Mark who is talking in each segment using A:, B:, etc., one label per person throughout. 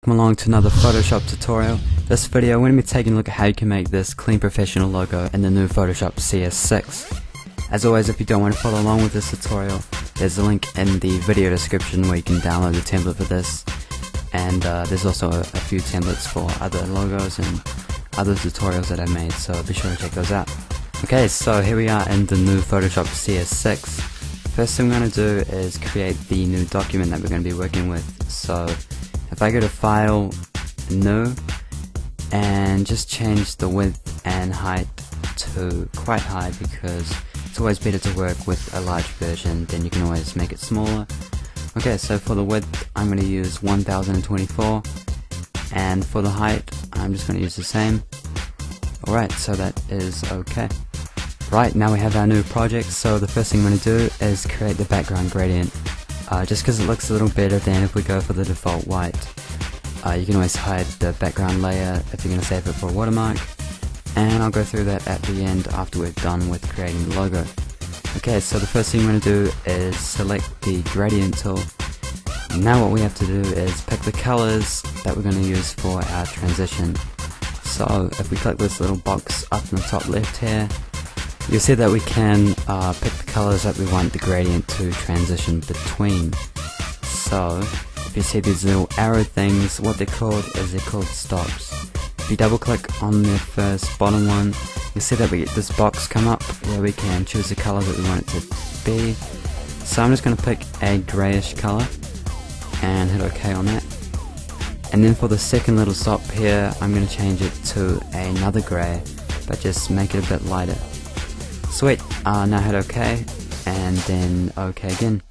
A: Welcome along to another Photoshop tutorial. This video I'm going to be taking a look at how you can make this clean professional logo in the new Photoshop CS6. As always, if you don't want to follow along with this tutorial, there's a link in the video description where you can download the template for this, and there's also a few templates for other logos and other tutorials that I've made, so be sure to check those out. Okay, so here we are in the new Photoshop CS6. First thing I'm going to do is create the new document that we're going to be working with. So if I go to File, New, and just change the width and height to quite high, because it's always better to work with a large version, then you can always make it smaller. Okay, so for the width I'm going to use 1024, and for the height I'm just going to use the same. Alright, so that is okay. Right, now we have our new project, so the first thing I'm going to do is create the background gradient. Just because it looks a little better than if we go for the default white. You can always hide the background layer if you're going to save it for a watermark, and I'll go through that at the end after we're done with creating the logo. Okay, so the first thing I'm going to do is select the gradient tool. Now what we have to do is pick the colors that we're going to use for our transition. So if we click this little box up in the top left here, you'll see that we can pick the colors that we want the gradient to transition between. So if you see these little arrow things, what they're called stops. If you double click on the first bottom one, you'll see that we get this box come up where we can choose the color that we want it to be. So I'm just going to pick a grayish color and hit OK on that. And then for the second little stop here, I'm going to change it to another gray, but just make it a bit lighter. Sweet, now hit OK, and then OK again.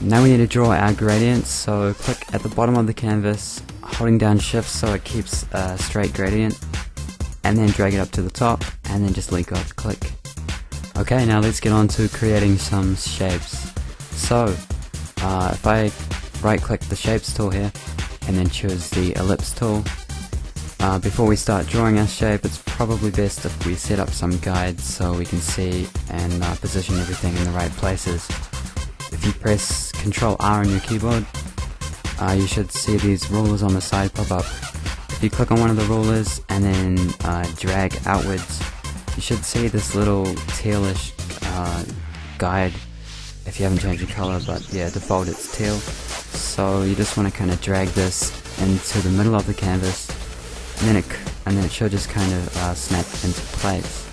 A: Now we need to draw our gradients, so click at the bottom of the canvas, holding down shift so it keeps a straight gradient, and then drag it up to the top, and then just let go of the click. Okay, now let's get on to creating some shapes. So, if I right click the shapes tool here, and then choose the ellipse tool, before we start drawing our shape, it's probably best if we set up some guides so we can see and position everything in the right places. If you press Ctrl R on your keyboard, you should see these rulers on the side pop up. If you click on one of the rulers and then drag outwards, you should see this little tealish guide if you haven't changed the color, but yeah, default it's teal. So you just want to kind of drag this into the middle of the canvas, and then it should just kind of snap into place.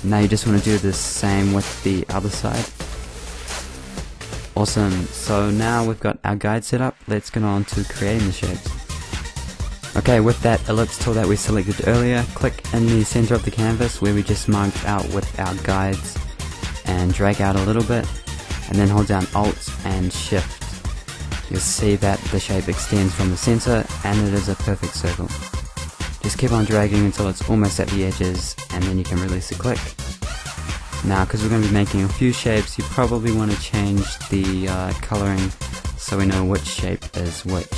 A: Now you just want to do the same with the other side. Awesome, so now we've got our guide set up, let's get on to creating the shapes. Okay, with that ellipse tool that we selected earlier, click in the center of the canvas where we just marked out with our guides, and drag out a little bit, and then hold down Alt and Shift. You'll see that the shape extends from the center, and it is a perfect circle. Just keep on dragging until it's almost at the edges, and then you can release the click. Now, because we're going to be making a few shapes, you probably want to change the coloring so we know which shape is which.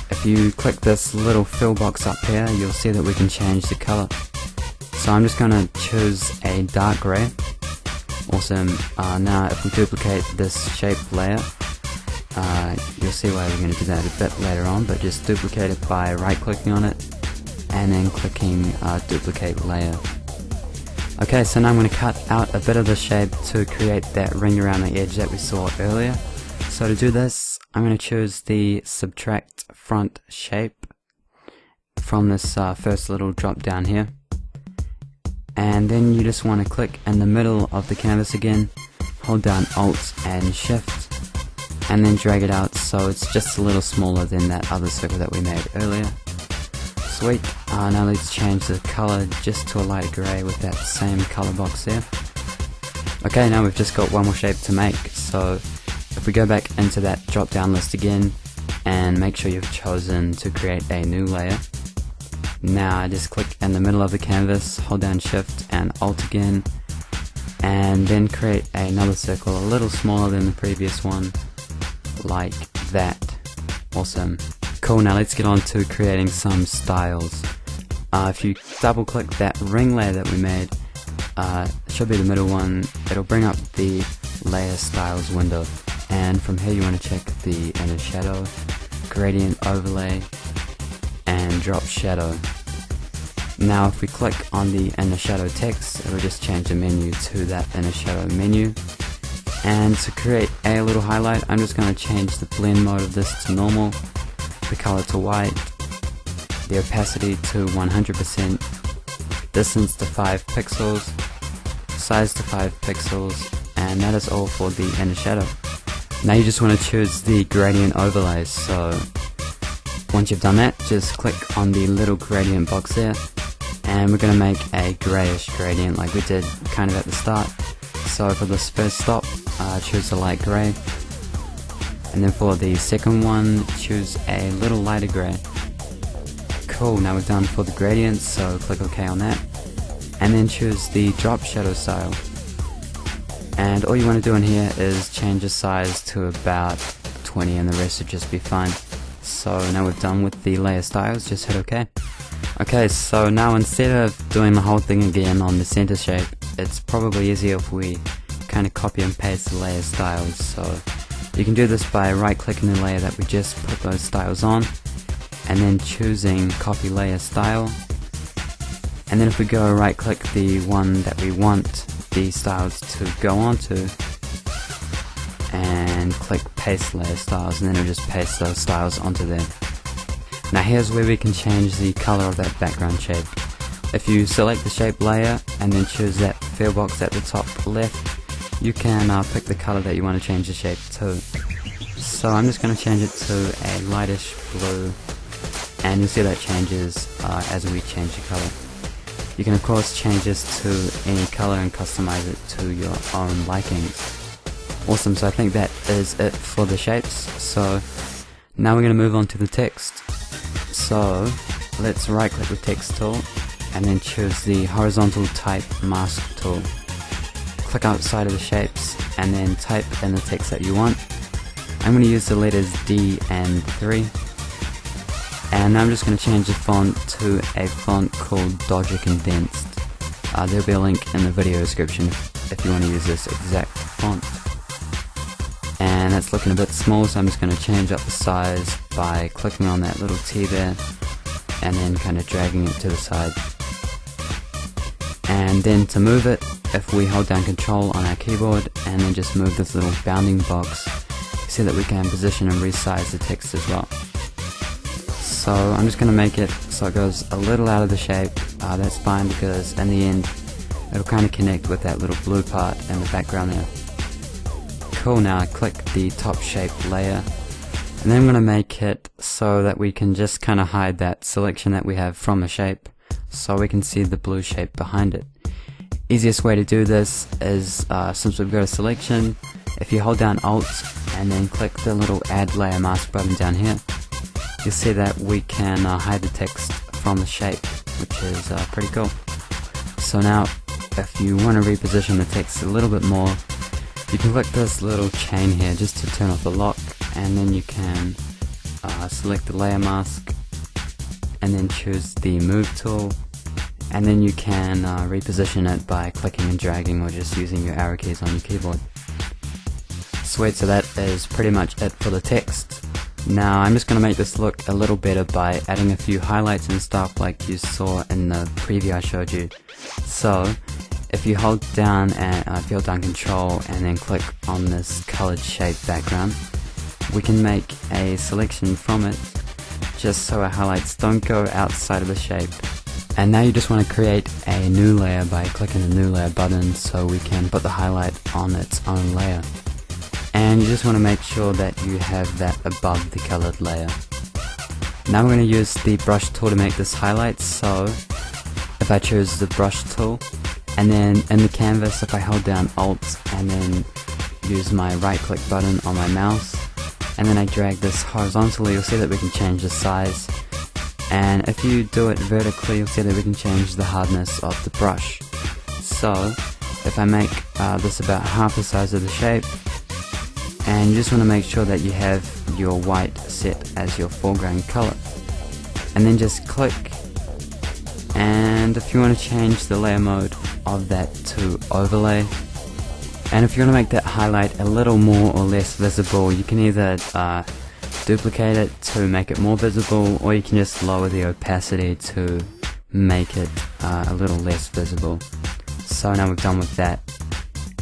A: If you click this little fill box up here, you'll see that we can change the color. So I'm just going to choose a dark gray. Awesome. Now if we duplicate this shape layer, you'll see why we're going to do that a bit later on, but just duplicate it by right clicking on it and then clicking duplicate layer. Okay, so now I'm going to cut out a bit of the shape to create that ring around the edge that we saw earlier. So to do this, I'm going to choose the subtract front shape from this first little drop down here, and then you just want to click in the middle of the canvas again, hold down Alt and Shift, and then drag it out so it's just a little smaller than that other circle that we made earlier. Sweet, now let's change the color just to a light grey with that same color box there. Okay, now we've just got one more shape to make, so if we go back into that drop down list again and make sure you've chosen to create a new layer. Now just click in the middle of the canvas, hold down Shift and Alt again, and then create another circle a little smaller than the previous one, like that. Awesome. Cool, now let's get on to creating some styles. If you double click that ring layer that we made, it should be the middle one, it'll bring up the layer styles window, and from here you want to check the inner shadow, gradient overlay, and drop shadow. Now if we click on the inner shadow text, it will just change the menu to that inner shadow menu. And to create a little highlight, I'm just going to change the blend mode of this to normal, the color to white, the opacity to 100%, distance to 5 pixels, size to 5 pixels, and that is all for the inner shadow. Now you just want to choose the gradient overlays, so once you've done that, just click on the little gradient box there, and we're going to make a grayish gradient like we did kind of at the start. So for this first stop, choose a light grey, and then for the second one, choose a little lighter grey. Cool, now we're done for the gradients, so click OK on that, and then choose the drop shadow style. And all you want to do in here is change the size to about 20 and the rest should just be fine. So now we're done with the layer styles, just hit OK. Okay, so now instead of doing the whole thing again on the center shape, it's probably easier if we kind of copy and paste the layer styles. So you can do this by right clicking the layer that we just put those styles on, and then choosing copy layer style. And then if we go right click the one that we want the styles to go onto, and click paste layer styles, and then it'll just paste those styles onto there. Now here's where we can change the color of that background shape. If you select the shape layer and then choose that fill box at the top left, you can pick the color that you want to change the shape to. So I'm just going to change it to a lightish blue, and you'll see that changes as we change the color. You can of course change this to any color and customize it to your own likings. Awesome, so I think that is it for the shapes. So now we're going to move on to the text. So let's right click the text tool and then choose the horizontal type mask tool. Click outside of the shapes and then type in the text that you want. I'm going to use the letters D and 3. And I'm just going to change the font to a font called Dodger Condensed. There'll be a link in the video description if you want to use this exact font. And it's looking a bit small, so I'm just going to change up the size by clicking on that little T there and then kind of dragging it to the side. And then to move it, if we hold down Control on our keyboard and then just move this little bounding box, you see that we can position and resize the text as well. So I'm just going to make it so it goes a little out of the shape. That's fine because in the end it'll kind of connect with that little blue part in the background there. Cool, now I click the top shape layer, and then I'm going to make it so that we can just kind of hide that selection that we have from the shape so we can see the blue shape behind it. Easiest way to do this is since we've got a selection, if you hold down Alt and then click the little add layer mask button down here, you'll see that we can hide the text from the shape, which is pretty cool. So now if you want to reposition the text a little bit more, you can click this little chain here just to turn off the lock, and then you can select the layer mask and then choose the move tool, and then you can reposition it by clicking and dragging or just using your arrow keys on your keyboard. Sweet, so that is pretty much it for the text. Now I'm just going to make this look a little better by adding a few highlights and stuff like you saw in the preview I showed you. So if you hold down Control and then click on this colored shape background, we can make a selection from it just so our highlights don't go outside of the shape. And now you just want to create a new layer by clicking the new layer button so we can put the highlight on its own layer. And you just want to make sure that you have that above the colored layer. Now we're going to use the brush tool to make this highlight, so if I choose the brush tool, and then in the canvas if I hold down Alt and then use my right click button on my mouse, and then I drag this horizontally, you'll see that we can change the size, and if you do it vertically you'll see that we can change the hardness of the brush. So if I make this about half the size of the shape, and you just want to make sure that you have your white set as your foreground color, and then just click, and if you want to change the layer mode of that to overlay, and if you want to make that highlight a little more or less visible, you can either duplicate it to make it more visible, or you can just lower the opacity to make it a little less visible. So now we've done with that.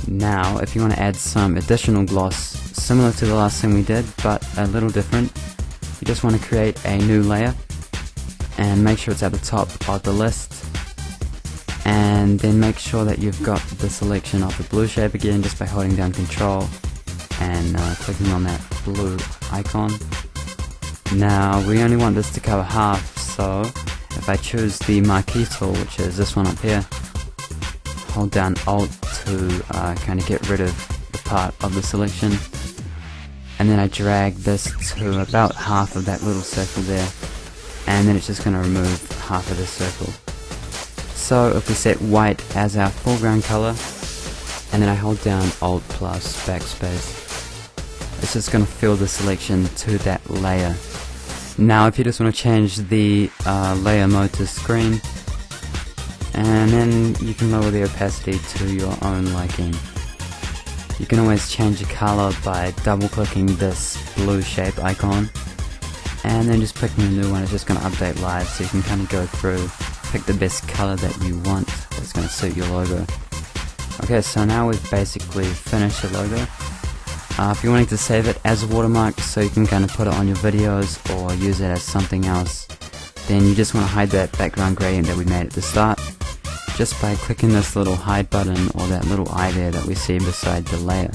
A: Now if you want to add some additional gloss similar to the last thing we did but a little different, you just want to create a new layer and make sure it's at the top of the list, and then make sure that you've got the selection of the blue shape again just by holding down Control and clicking on that blue icon. Now we only want this to cover half, so if I choose the marquee tool, which is this one up here, hold down Alt to kind of get rid of the part of the selection, and then I drag this to about half of that little circle there, and then it's just going to remove half of the circle. So if we set white as our foreground color, and then I hold down Alt plus backspace, it's just going to fill the selection to that layer. Now if you just want to change the layer mode to screen, and then you can lower the opacity to your own liking. You can always change the color by double clicking this blue shape icon and then just picking a new one. It's just going to update live, so you can kind of go through, pick the best color that you want that's going to suit your logo. Okay, so now we've basically finished the logo. If you're wanting to save it as a watermark so you can kind of put it on your videos or use it as something else, then you just want to hide that background gradient that we made at the start just by clicking this little hide button or that little eye there that we see beside the layer.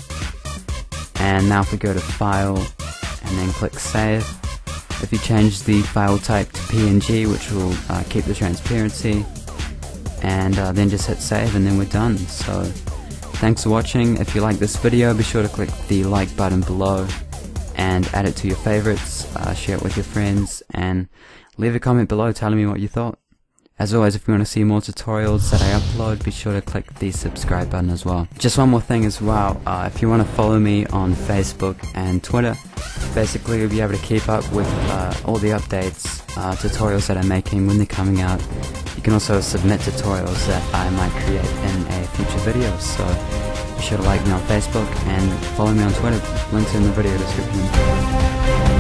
A: And now if we go to File and then click Save, if you change the file type to PNG, which will keep the transparency, and then just hit save, and then we're done. So thanks for watching. If you like this video, be sure to click the like button below and add it to your favorites, share it with your friends, and leave a comment below telling me what you thought. As always, if you want to see more tutorials that I upload, be sure to click the subscribe button as well. Just one more thing as well, if you want to follow me on Facebook and Twitter, basically you'll be able to keep up with all the updates, tutorials that I'm making when they're coming out. You can also submit tutorials that I might create in a future video, so be sure to like me on Facebook and follow me on Twitter. Links in the video description.